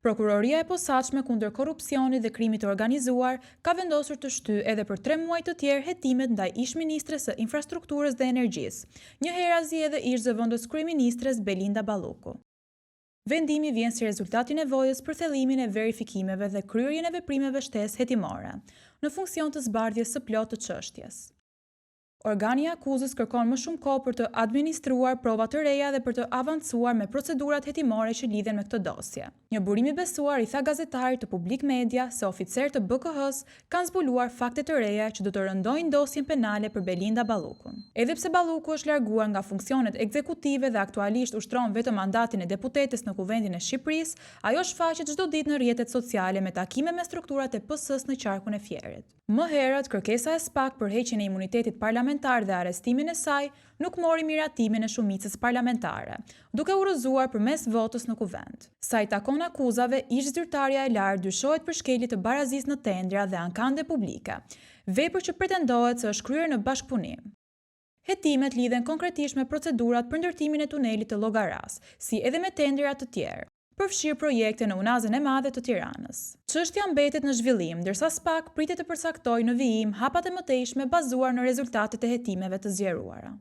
Prokuroria e posaçme kundër korrupsionit dhe krimit të organizuar ka vendosur të shtyjë edhe për 3 muaj të tjerë hetimet ndaj ish-ministres së infrastrukturës dhe energjisë, njëherëzi edhe ish-zëvendës kryeministres Belinda Balluku. Vendimi vjen si rezultat i nevojës për thellimin e verifikimeve dhe kryerjen e veprimeve shtesë hetimore, në funksion të zbardhjes së plotë të çështjes. Organi i akuzës kërkon më shumë kohë për të administruar prova të reja dhe për të avancuar me procedurat hetimore që lidhen me këtë dosje. Një burim i besuar i tha gazetarit të Publik Media se oficerë të BKH-s kanë zbuluar fakte të reja që do të rëndojnë dosjen penale për Belinda Ballukun. Edhe pse Balluku është larguar nga funksionet ekzekutive dhe aktualisht ushtron vetëm mandatin e deputetes në Kuvendin e Shqipërisë, ajo shfaqet çdo ditë në rrjetet sociale me takime me strukturat e PS-s në qarkun e Fierit. Më herët, kërkesa e SPAK për heqjen e imunitetit parlamentar dhe arrestimin e saj nuk mori miratimin e shumicës parlamentare, duke u rrëzuar përmes votës në kuvend. Sa i takon akuzave, ish-zyrtarja e lartë dyshohet për shkelje të barazisë në tendra dhe ankande publike, vepër që pretendohet se është kryer në bashkëpunim. Hetimet lidhen konkretisht me procedurat për ndërtimin e tunelit të Llogaras, si edhe me tendra të tjerë, përfshirë projekte në Unazën e Madhe të Tiranës. Çështja mbetet në zhvillim, ndërsa SPAK pritet të përcaktojë në vijim hapat e mëtejshme bazuar në rezultatet e hetimeve të zgjeruara.